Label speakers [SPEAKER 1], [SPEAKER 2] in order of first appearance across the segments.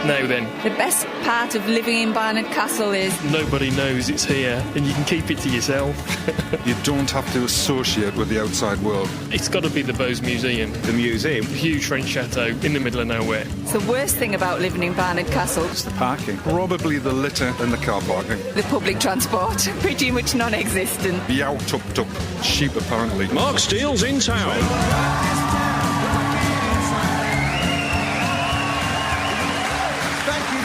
[SPEAKER 1] Now then.
[SPEAKER 2] The best part of living in Barnard Castle is...
[SPEAKER 1] Nobody knows it's here, and you can keep it to yourself.
[SPEAKER 3] You don't have to associate with the outside world.
[SPEAKER 1] It's got to be the Beaux Museum.
[SPEAKER 4] The museum?
[SPEAKER 1] Huge French chateau in the middle of nowhere.
[SPEAKER 2] It's the worst thing about living in Barnard Castle.
[SPEAKER 3] It's the parking. Probably the litter and the car parking.
[SPEAKER 2] The public transport. Pretty much non-existent.
[SPEAKER 3] The out-tucked-up sheep, apparently.
[SPEAKER 5] Mark Steele's in town.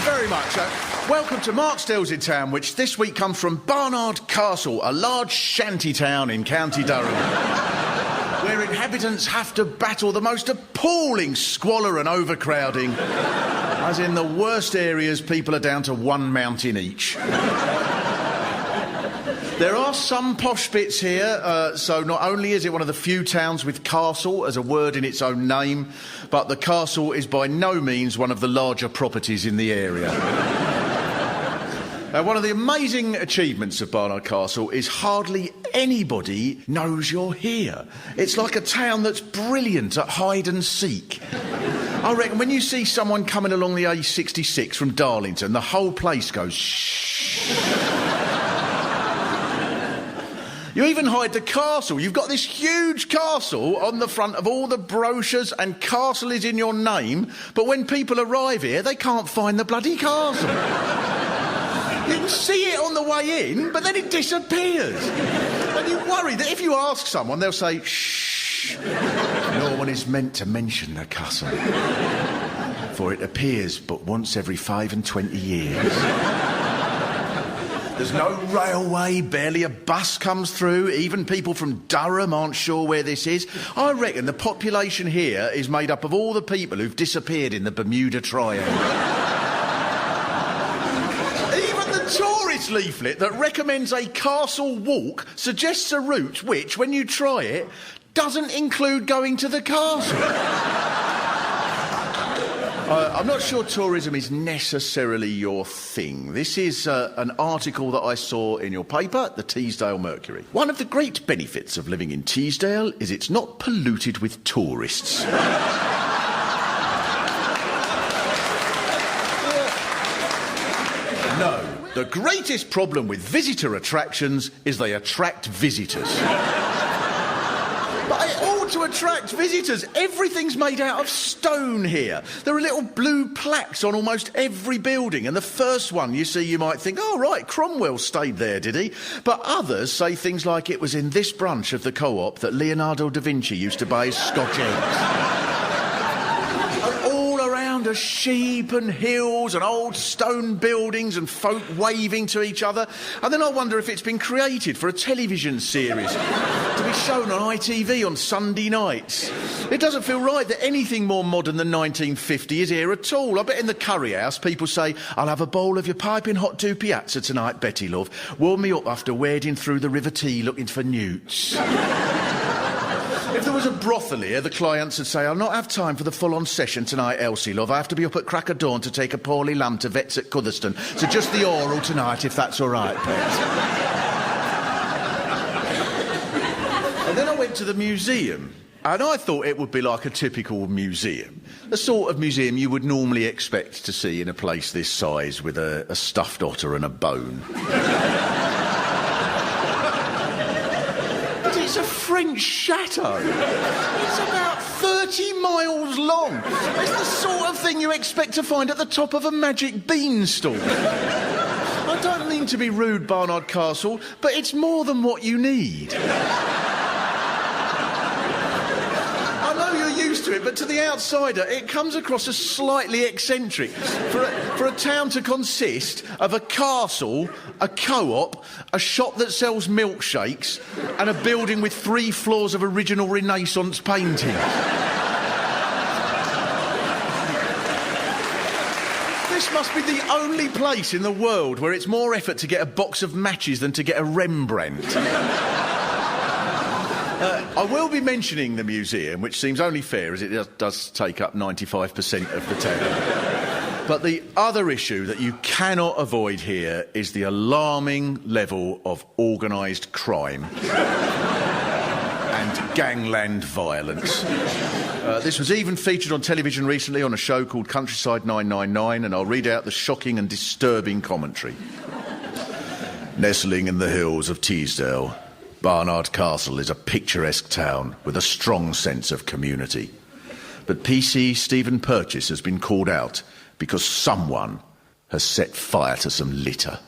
[SPEAKER 6] Very much. Welcome to Mark Steele's in Town, which this week comes from Barnard Castle, a large shanty town in County Durham, where inhabitants have to battle the most appalling squalor and overcrowding. As in the worst areas, people are down to one mountain each. There are some posh bits here, so not only is it one of the few towns with castle as a word in its own name, but the castle is by no means one of the larger properties in the area. One of the amazing achievements of Barnard Castle is hardly anybody knows you're here. It's like a town that's brilliant at hide and seek. I reckon when you see someone coming along the A66 from Darlington, the whole place goes shh. You even hide the castle. You've got this huge castle on the front of all the brochures, and castle is in your name, but when people arrive here, they can't find the bloody castle. You can see it on the way in, but then it disappears. And you worry that if you ask someone, they'll say, shh, no one is meant to mention the castle, for it appears but once every 25 years. There's no railway, barely a bus comes through. Even people from Durham aren't sure where this is. I reckon the population here is made up of all the people who've disappeared in the Bermuda Triangle. Even the tourist leaflet that recommends a castle walk suggests a route which, when you try it, doesn't include going to the castle. I'm not sure tourism is necessarily your thing. This is an article that I saw in your paper, the Teesdale Mercury. One of the great benefits of living in Teesdale is it's not polluted with tourists. No, the greatest problem with visitor attractions is they attract visitors. But it ought to attract visitors. Everything's made out of stone here. There are little blue plaques on almost every building, and the first one you see, you might think, oh, right, Cromwell stayed there, did he? But others say things like it was in this branch of the Co-op that Leonardo da Vinci used to buy his Scotch eggs. Are sheep and hills and old stone buildings and folk waving to each other. And then I wonder if it's been created for a television series to be shown on ITV on Sunday nights. It doesn't feel right that anything more modern than 1950 is here at all. I bet in the curry house people say, I'll have a bowl of your piping hot two piazza tonight, Betty love. Warm me up after wading through the River Tee looking for newts. If there was a brothel here, the clients would say, I'll not have time for the full-on session tonight, Elsie, love. I have to be up at crack of dawn to take a poorly lamb to vets at Cutherston. So just the oral tonight, if that's all right, pet. And then I went to the museum, and I thought it would be like a typical museum. The sort of museum you would normally expect to see in a place this size with a stuffed otter and a bone. It's a French chateau. It's about 30 miles long. It's the sort of thing you expect to find at the top of a magic beanstalk. I don't mean to be rude, Barnard Castle, but it's more than what you need. I know you're used to it, but to the outsider, it comes across as slightly eccentric. For a town to consist of a castle, a co-op, a shop that sells milkshakes, and a building with 3 floors of original Renaissance painting. This must be the only place in the world where it's more effort to get a box of matches than to get a Rembrandt. I will be mentioning the museum, which seems only fair as it does take up 95% of the town. But the other issue that you cannot avoid here is the alarming level of organised crime. And gangland violence. This was even featured on television recently on a show called Countryside 999, and I'll read out the shocking and disturbing commentary. Nestling in the hills of Teesdale, Barnard Castle is a picturesque town with a strong sense of community. But PC Stephen Purchase has been called out because someone has set fire to some litter.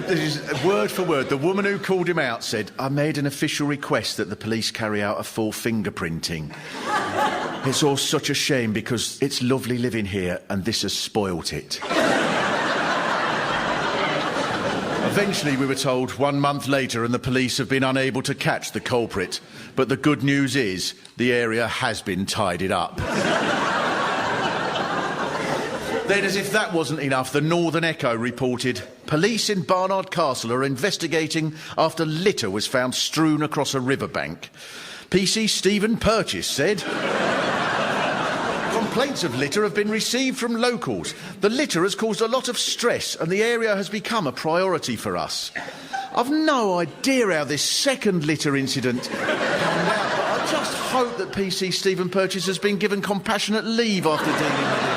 [SPEAKER 6] This is word for word. The woman who called him out said, "I made an official request that the police carry out a full fingerprinting. It's all such a shame because it's lovely living here and this has spoilt it." Eventually, we were told 1 month later, and the police have been unable to catch the culprit. But the good news is the area has been tidied up. Then, as if that wasn't enough, the Northern Echo reported, police in Barnard Castle are investigating after litter was found strewn across a riverbank. PC Stephen Purchase said, complaints of litter have been received from locals. The litter has caused a lot of stress and the area has become a priority for us. I've no idea how this second litter incident came out, but I just hope that PC Stephen Purchase has been given compassionate leave after dealing with it.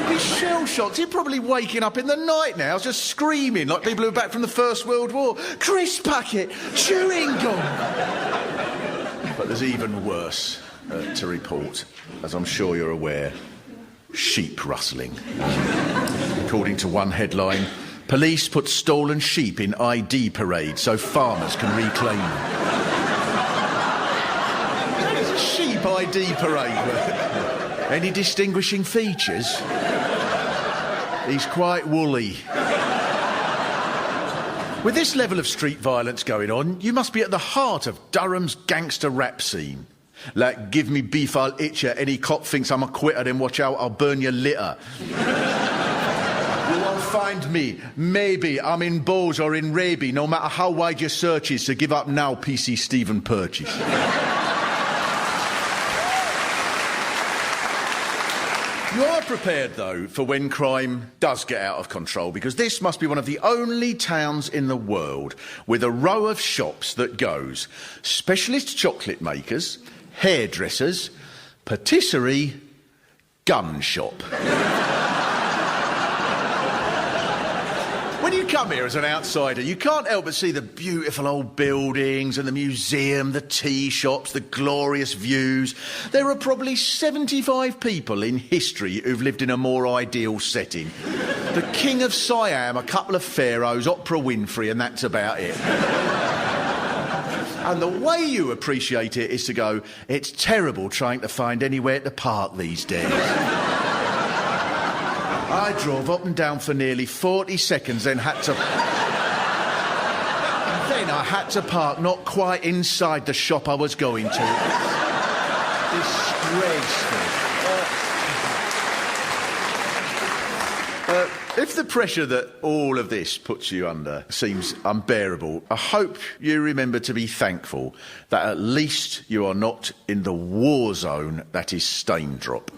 [SPEAKER 6] He's shell-shocked. He's probably waking up in the night now, just screaming like people who are back from the First World War. Crisp packet, chewing gum. But there's even worse to report, as I'm sure you're aware. Sheep rustling. According to one headline, police put stolen sheep in ID parade so farmers can reclaim them. There's a sheep ID parade. Any distinguishing features? He's quite woolly. With this level of street violence going on, you must be at the heart of Durham's gangster rap scene. Like, give me beef, I'll itch ya. Any cop thinks I'm a quitter, then watch out, I'll burn your litter. You won't find me. Maybe I'm in Bowes or in Raby, no matter how wide your search is, so give up now, PC Stephen Purchase. You are prepared, though, for when crime does get out of control, because this must be one of the only towns in the world with a row of shops that goes specialist chocolate makers, hairdressers, patisserie, gun shop. When you come here as an outsider, you can't help but see the beautiful old buildings and the museum, the tea shops, the glorious views. There are probably 75 people in history who've lived in a more ideal setting. The King of Siam, a couple of pharaohs, Oprah Winfrey, and that's about it. And the way you appreciate it is to go, it's terrible trying to find anywhere to park these days. I drove up and down for nearly 40 seconds, then I had to park not quite inside the shop I was going to. Disgraceful. If the pressure that all of this puts you under seems unbearable, I hope you remember to be thankful that at least you are not in the war zone that is Staindrop.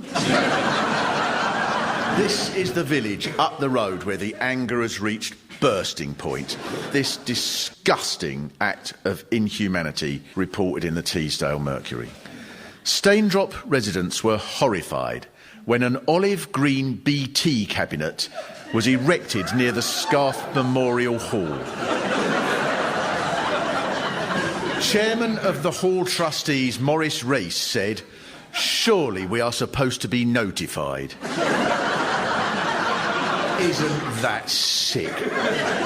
[SPEAKER 6] This is the village up the road where the anger has reached bursting point. This disgusting act of inhumanity reported in the Teesdale Mercury. Staindrop residents were horrified when an olive green BT cabinet was erected near the Scarf Memorial Hall. Chairman of the Hall Trustees, Maurice Race, said, "Surely we are supposed to be notified." Isn't that sick?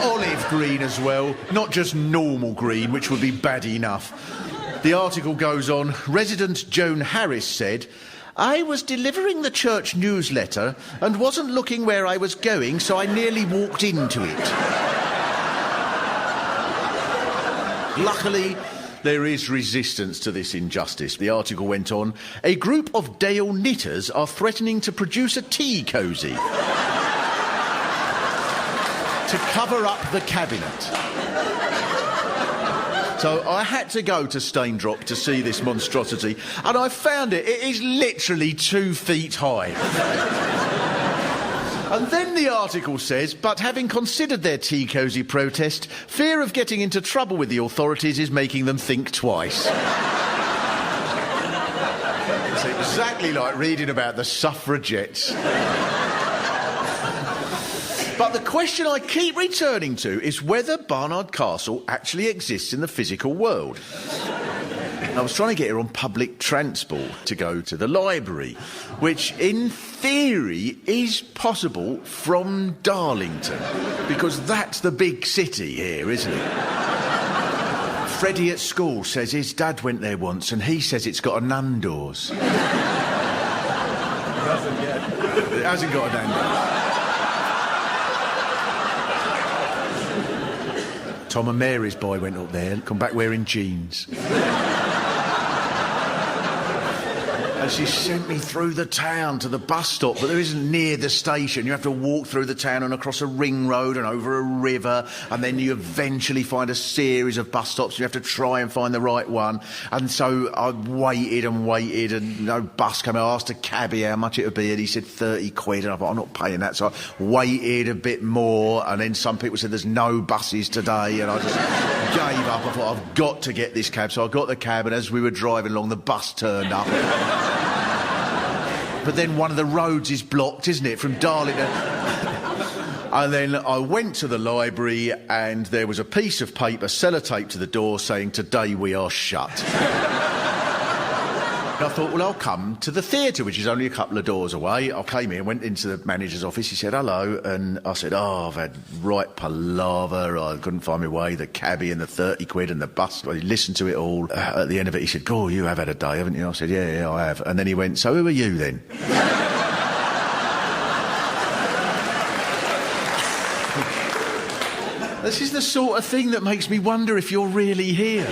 [SPEAKER 6] Olive green as well, not just normal green, which would be bad enough. The article goes on. Resident Joan Harris said, "I was delivering the church newsletter and wasn't looking where I was going, so I nearly walked into it." Luckily, there is resistance to this injustice. The article went on. A group of Dale knitters are threatening to produce a tea cosy to cover up the cabinet. So I had to go to Staindrop to see this monstrosity, and I found it. It is literally 2 feet high. And then the article says, but having considered their tea cosy protest, fear of getting into trouble with the authorities is making them think twice. It's exactly like reading about the suffragettes. But the question I keep returning to is whether Barnard Castle actually exists in the physical world. I was trying to get her on public transport to go to the library, which in theory is possible from Darlington, because that's the big city here, isn't it? Freddie at school says his dad went there once and he says it's got a Nando's. It hasn't yet. It hasn't got a Nando's. Tom and Mary's boy went up there and come back wearing jeans. And she sent me through the town to the bus stop, but there isn't near the station. You have to walk through the town and across a ring road and over a river, and then you eventually find a series of bus stops. You have to try and find the right one. And so I waited and waited, and no bus came. I asked a cabbie how much it would be, and he said 30 quid, and I thought, I'm not paying that. So I waited a bit more, and then some people said there's no buses today, and I just gave up. I thought, I've got to get this cab. So I got the cab, and as we were driving along, the bus turned up. But then one of the roads is blocked, isn't it, from Darlington? And then I went to the library and there was a piece of paper sellotaped to the door saying, today we are shut. And I thought, well, I'll come to the theatre, which is only a couple of doors away. I came here, went into the manager's office, he said, hello, and I said, I've had right palaver, I couldn't find my way, the cabbie and the 30 quid and the bus. He listened to it all. At the end of it, he said, "God, you have had a day, haven't you?" I said, yeah, I have. And then he went, so who are you then? This is the sort of thing that makes me wonder if you're really here.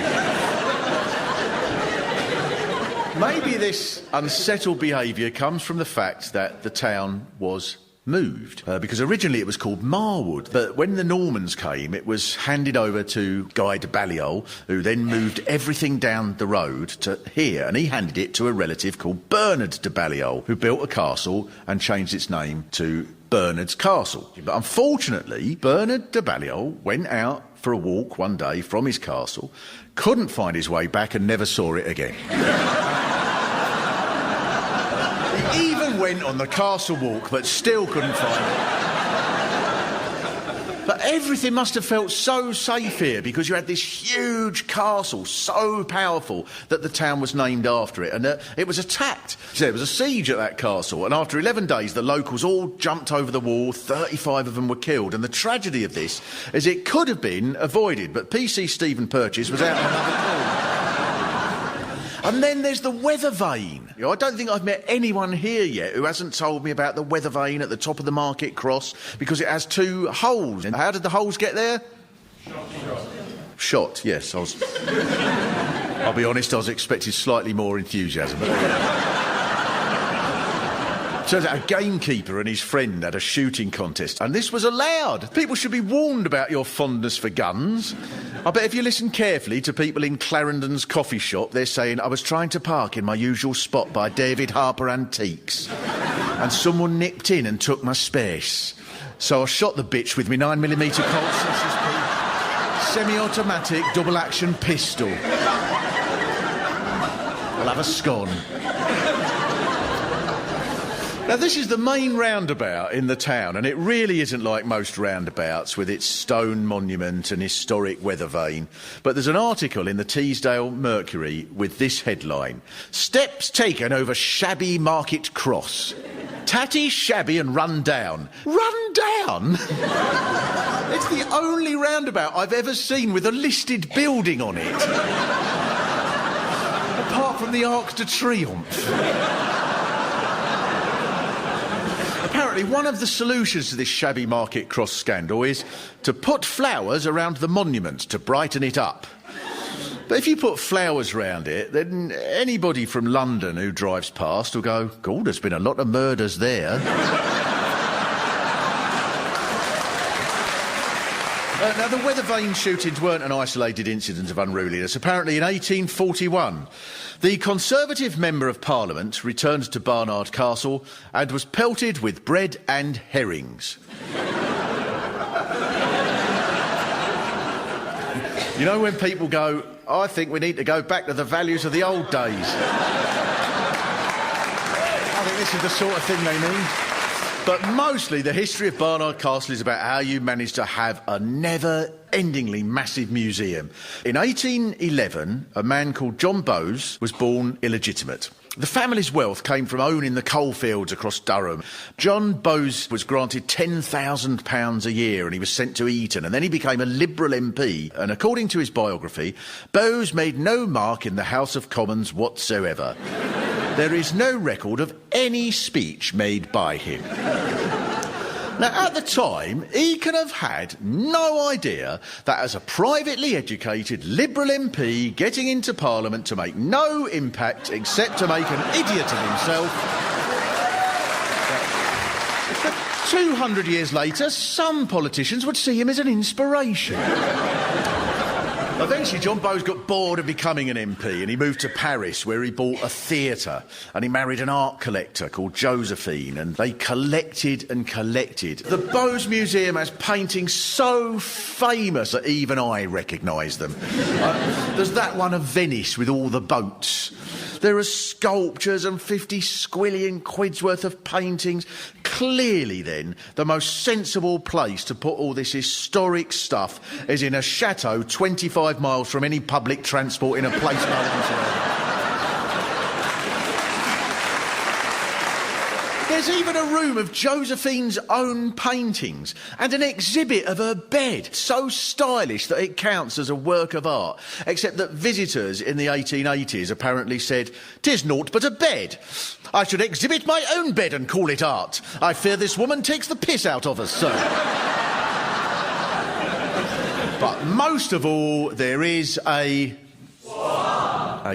[SPEAKER 6] Maybe this unsettled behaviour comes from the fact that the town was moved, because originally it was called Marwood, but when the Normans came it was handed over to Guy de Balliol, who then moved everything down the road to here, and he handed it to a relative called Barnard de Balliol, who built a castle and changed its name to Barnard's Castle. But unfortunately, Barnard de Balliol went out for a walk one day from his castle, couldn't find his way back and never saw it again. He even went on the castle walk, but still couldn't find it. But everything must have felt so safe here because you had this huge castle, so powerful that the town was named after it. And it was attacked. So there was a siege at that castle, and after 11 days, the locals all jumped over the wall. 35 of them were killed. And the tragedy of this is it could have been avoided, but PC Stephen Purchase was out on another call. And then there's the weather vane. You know, I don't think I've met anyone here yet who hasn't told me about the weather vane at the top of the Market Cross, because it has 2 holes. And how did the holes get there? Shot, yes. I'll be honest, I was expecting slightly more enthusiasm. Turns out a gamekeeper and his friend had a shooting contest, and this was allowed. People should be warned about your fondness for guns. I bet if you listen carefully to people in Clarendon's coffee shop, they're saying, I was trying to park in my usual spot by David Harper Antiques, and someone nipped in and took my space. So I shot the bitch with my 9mm Colt SSP semi-automatic double-action pistol. I'll have a scone. Now, this is the main roundabout in the town, and it really isn't like most roundabouts with its stone monument and historic weather vane. But there's an article in the Teesdale Mercury with this headline: Steps taken over shabby Market Cross. Tatty, shabby and run down. Run down? It's the only roundabout I've ever seen with a listed building on it. Apart from the Arc de Triomphe. Apparently, one of the solutions to this shabby Market Cross scandal is to put flowers around the monument to brighten it up. But if you put flowers round it, then anybody from London who drives past will go, God, there's been a lot of murders there. Now, the weather vane shootings weren't an isolated incident of unruliness. Apparently, in 1841, the Conservative Member of Parliament returned to Barnard Castle and was pelted with bread and herrings. You know when people go, I think we need to go back to the values of the old days. I think this is the sort of thing they mean. But mostly the history of Barnard Castle is about how you managed to have a never-endingly massive museum. In 1811, a man called John Bowes was born illegitimate. The family's wealth came from owning the coalfields across Durham. John Bowes was granted £10,000 a year and he was sent to Eton, and then he became a Liberal MP. And according to his biography, Bowes made no mark in the House of Commons whatsoever. There is no record of any speech made by him. Now, at the time, he can have had no idea that as a privately educated Liberal MP getting into Parliament to make no impact except to make an idiot of himself. 200 years later, some politicians would see him as an inspiration. Eventually, John Bowes got bored of becoming an MP and he moved to Paris, where he bought a theatre, and he married an art collector called Josephine, and they collected and collected. The Bowes Museum has paintings so famous that even I recognise them. There's that one of Venice with all the boats. There are sculptures and 50 squillion quid's worth of paintings. Clearly, then, the most sensible place to put all this historic stuff is in a chateau 25 miles from any public transport in a place no one's heard of. There's even a room of Josephine's own paintings and an exhibit of her bed, so stylish that it counts as a work of art, except that visitors in the 1880s apparently said, "'Tis naught but a bed. I should exhibit my own bed and call it art. I fear this woman takes the piss out of us, sir." But most of all, there is a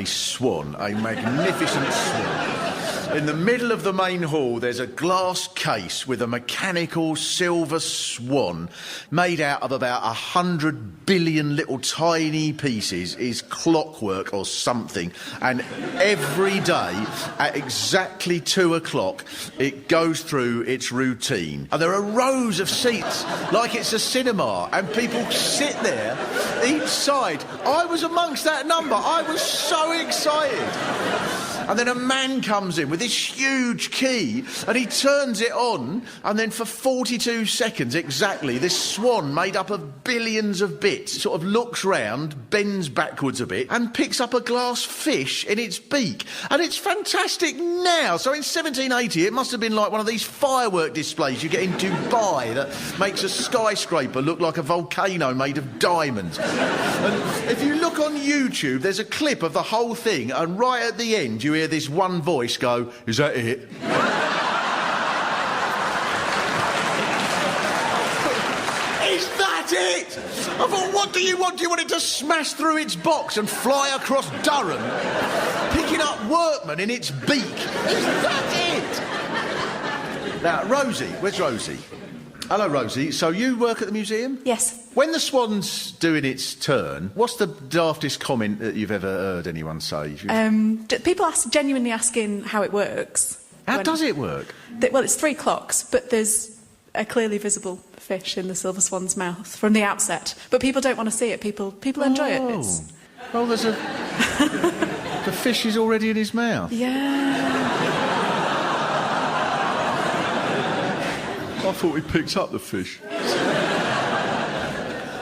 [SPEAKER 6] swan, a magnificent swan. In the middle of the main hall, there's a glass case with a mechanical silver swan made out of about 100 billion little tiny pieces. Is clockwork or something. And every day at exactly 2 o'clock, it goes through its routine. And there are rows of seats, like it's a cinema, and people sit there, each side. I was amongst that number. I was so excited. And then a man comes in with this huge key and he turns it on, and then for 42 seconds exactly, this swan made up of billions of bits sort of looks round, bends backwards a bit and picks up a glass fish in its beak. And it's fantastic now. So in 1780 it must have been like one of these firework displays you get in Dubai that makes a skyscraper look like a volcano made of diamonds. And if you look on YouTube, there's a clip of the whole thing, and right at the end you hear this one voice go, "Is that it?" Is that it? I thought, what do you want? Do you want it to smash through its box and fly across Durham, picking up workmen in its beak? Is that it? Now, Rosie, where's Rosie? Hello, Rosie. So you work at the museum?
[SPEAKER 4] Yes.
[SPEAKER 6] When the swan's doing its turn, what's the daftest comment that you've ever heard anyone say?
[SPEAKER 4] People genuinely asking how it works.
[SPEAKER 6] How does it work?
[SPEAKER 4] Well, it's 3 clocks, but there's a clearly visible fish in the silver swan's mouth from the outset. But people don't want to see it. People enjoy it.
[SPEAKER 6] Well, there's a... the fish is already in his mouth.
[SPEAKER 4] Yeah.
[SPEAKER 6] I thought we picked up the fish.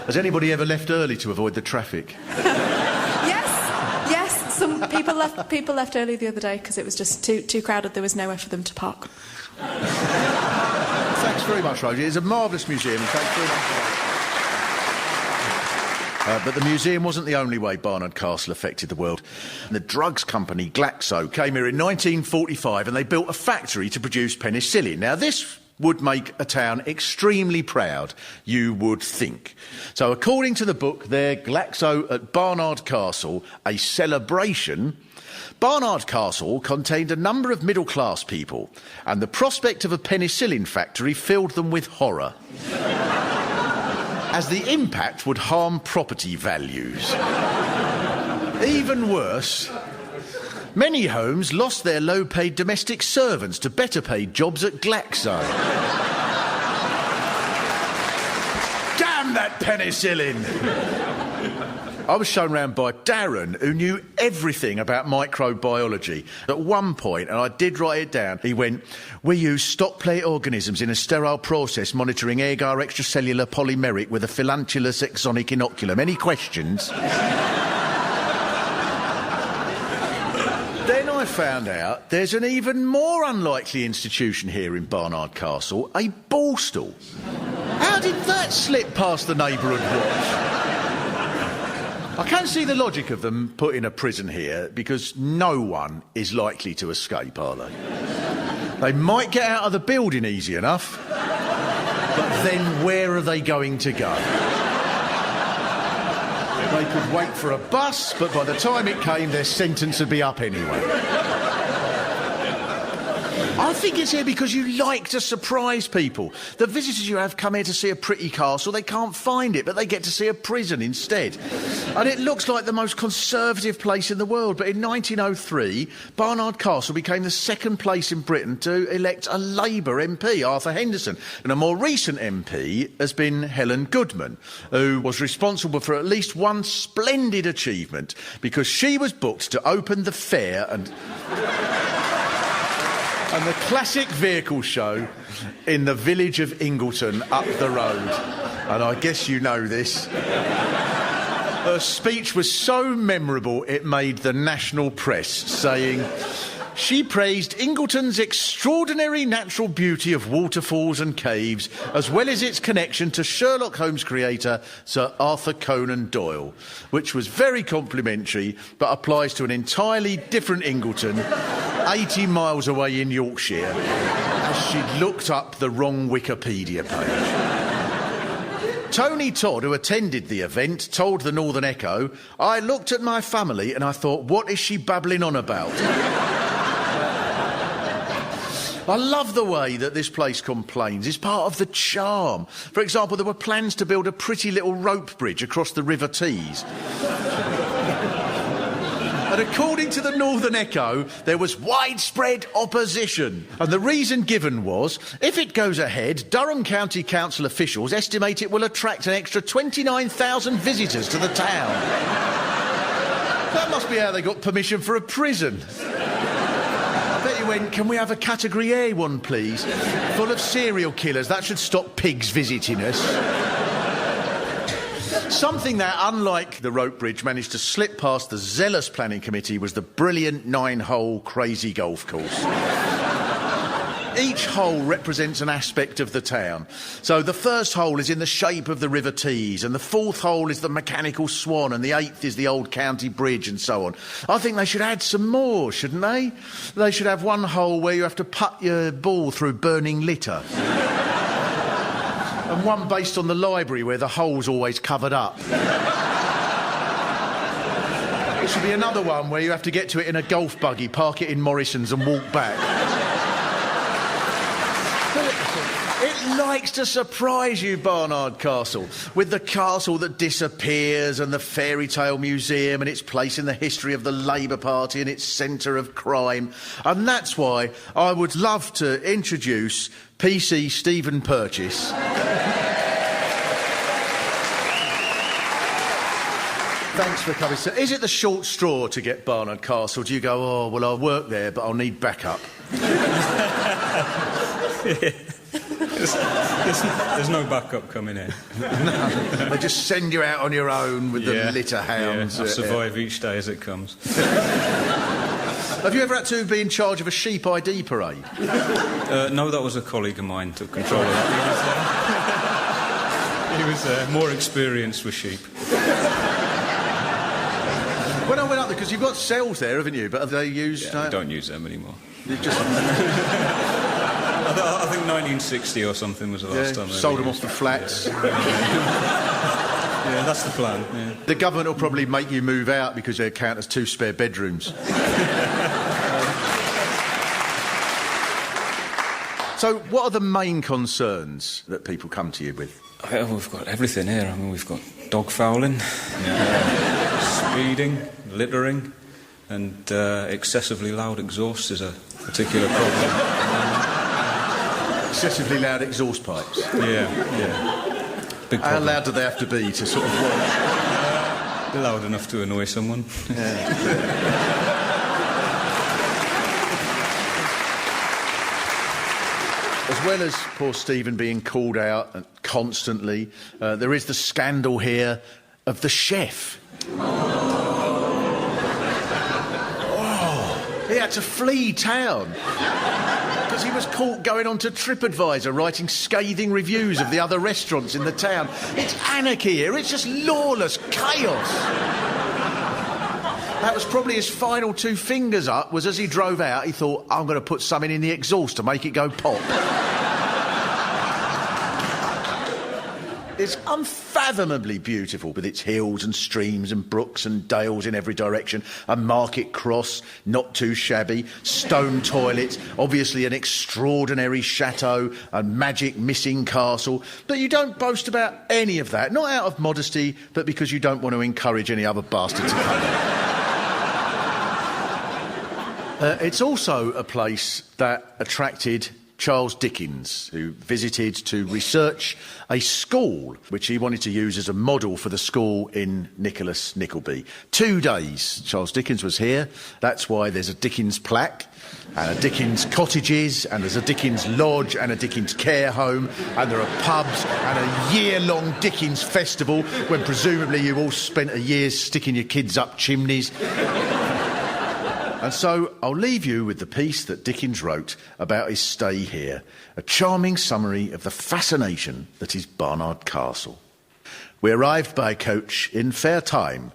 [SPEAKER 6] Has anybody ever left early to avoid the traffic?
[SPEAKER 4] Yes. Some people left early the other day because it was just too crowded. There was nowhere for them to park.
[SPEAKER 6] Thanks very much, Rosie. It's a marvellous museum. Thanks very much. But the museum wasn't the only way Barnard Castle affected the world. The drugs company Glaxo came here in 1945 and they built a factory to produce penicillin. Now, this would make a town extremely proud, you would think. So according to the book there, Glaxo at Barnard Castle, A Celebration, Barnard Castle contained a number of middle-class people, and the prospect of a penicillin factory filled them with horror. as the impact would harm property values. Even worse, many homes lost their low-paid domestic servants to better-paid jobs at Glaxo. Damn that penicillin! I was shown round by Darren, who knew everything about microbiology. At one point, and I did write it down, he went, "We use stock plate organisms in a sterile process monitoring agar extracellular polymeric with a phylantulus exonic inoculum. Any questions?" Then I found out there's an even more unlikely institution here in Barnard Castle, a borstal. How did that slip past the neighbourhood watch? I can see the logic of them putting a prison here because no one is likely to escape, are they? They might get out of the building easy enough, but then where are they going to go? They could wait for a bus, but by the time it came, their sentence would be up anyway. I think it's here because you like to surprise people. The visitors you have come here to see a pretty castle, they can't find it, but they get to see a prison instead. And it looks like the most conservative place in the world, but in 1903, Barnard Castle became the second place in Britain to elect a Labour MP, Arthur Henderson. And a more recent MP has been Helen Goodman, who was responsible for at least one splendid achievement, because she was booked to open the fair and the classic vehicle show in the village of Ingleton up the road. And I guess you know this. Her speech was so memorable it made the national press, saying, "She praised Ingleton's extraordinary natural beauty of waterfalls and caves, as well as its connection to Sherlock Holmes creator Sir Arthur Conan Doyle, which was very complimentary, but applies to an entirely different Ingleton, 80 miles away in Yorkshire," as she'd looked up the wrong Wikipedia page. Tony Todd, who attended the event, told the Northern Echo, "I looked at my family and I thought, what is she babbling on about?" I love the way that this place complains. It's part of the charm. For example, there were plans to build a pretty little rope bridge across the River Tees. And according to the Northern Echo, there was widespread opposition. And the reason given was, if it goes ahead, Durham County Council officials estimate it will attract an extra 29,000 visitors to the town. That must be how they got permission for a prison. I bet you went, "Can we have a Category A one, please? Full of serial killers. That should stop pigs visiting us." Something that, unlike the rope bridge, managed to slip past the zealous planning committee was the brilliant 9-hole crazy golf course. Each hole represents an aspect of the town. So the first hole is in the shape of the River Tees, and the fourth hole is the mechanical swan, and the eighth is the old county bridge, and so on. I think they should add some more, shouldn't they? They should have one hole where you have to putt your ball through burning litter. And one based on the library where the hole's always covered up. It should be another one where you have to get to it in a golf buggy, park it in Morrison's and walk back. It likes to surprise you, Barnard Castle, with the castle that disappears and the fairy tale museum and its place in the history of the Labour Party and its centre of crime. And that's why I would love to introduce PC Stephen Purchase. Thanks for coming. So, is it the short straw to get Barnard Castle? Do you go, "Oh, well, I'll work there, but I'll need backup"?
[SPEAKER 7] There's no backup coming in.
[SPEAKER 6] No, they just send you out on your own with the litter hounds.
[SPEAKER 7] I survive each day as it comes.
[SPEAKER 6] Have you ever had to be in charge of a sheep ID parade?
[SPEAKER 7] No, that was a colleague of mine took control of that. He was more experienced with sheep.
[SPEAKER 6] When I went up there, because you've got cells there, haven't you? But have they used...
[SPEAKER 7] Yeah, we don't use them anymore.
[SPEAKER 6] Just...
[SPEAKER 7] I think 1960 or something was the last time they
[SPEAKER 6] sold them off the flats.
[SPEAKER 7] Yeah, that's the plan. Yeah.
[SPEAKER 6] The government will probably make you move out because they count as 2 spare bedrooms. So, what are the main concerns that people come to you with?
[SPEAKER 7] We've got everything here. I mean, we've got dog fouling, speeding, littering, and excessively loud exhaust is a particular problem.
[SPEAKER 6] Excessively loud exhaust pipes.
[SPEAKER 7] Yeah. Big
[SPEAKER 6] How
[SPEAKER 7] problem.
[SPEAKER 6] loud do they have to be to sort of work?
[SPEAKER 7] Loud enough to annoy someone.
[SPEAKER 6] As well as poor Stephen being called out constantly, there is the scandal here of the chef. He had to flee town because he was caught going on to TripAdvisor writing scathing reviews of the other restaurants in the town. It's anarchy here. It's just lawless chaos. That was probably his final two fingers up, was as he drove out, he thought, I'm going to put something in the exhaust to make it go pop. It's unfathomably beautiful with its hills and streams and brooks and dales in every direction, a market cross, not too shabby, stone toilets, obviously an extraordinary chateau, a magic missing castle. But you don't boast about any of that, not out of modesty, but because you don't want to encourage any other bastard to come in. It's also a place that attracted Charles Dickens, who visited to research a school which he wanted to use as a model for the school in Nicholas Nickleby. 2 days Charles Dickens was here. That's why there's a Dickens plaque and a Dickens cottages, and there's a Dickens lodge and a Dickens care home, and there are pubs and a year-long Dickens festival when presumably you all spent a year sticking your kids up chimneys. And so I'll leave you with the piece that Dickens wrote about his stay here, a charming summary of the fascination that is Barnard Castle. We arrived by coach in fair time,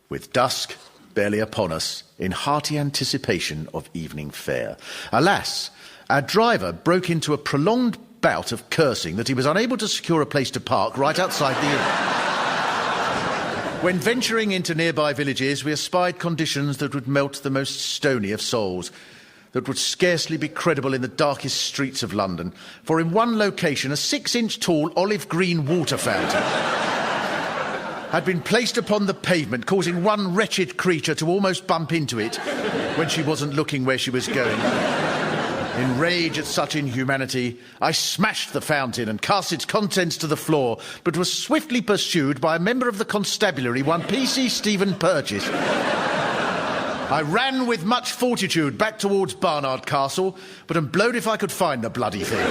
[SPEAKER 6] with dusk barely upon us, in hearty anticipation of evening fare. Alas, our driver broke into a prolonged bout of cursing that he was unable to secure a place to park right outside the inn. When venturing into nearby villages, we espied conditions that would melt the most stony of souls, that would scarcely be credible in the darkest streets of London. For in one location, a 6-inch tall olive green water fountain had been placed upon the pavement, causing one wretched creature to almost bump into it when she wasn't looking where she was going. In rage at such inhumanity, I smashed the fountain and cast its contents to the floor, but was swiftly pursued by a member of the constabulary, one P.C. Stephen Purchase. I ran with much fortitude back towards Barnard Castle, but am blowed if I could find the bloody thing.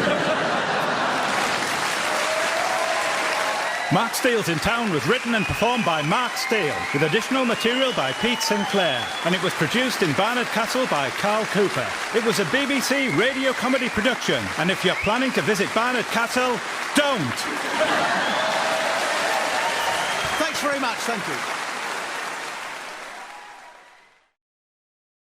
[SPEAKER 8] Mark Steele's in Town was written and performed by Mark Steele, with additional material by Pete Sinclair, and it was produced in Barnard Castle by Carl Cooper. It was a BBC radio comedy production, and if you're planning to visit Barnard Castle, don't!
[SPEAKER 6] Thanks very much, thank you.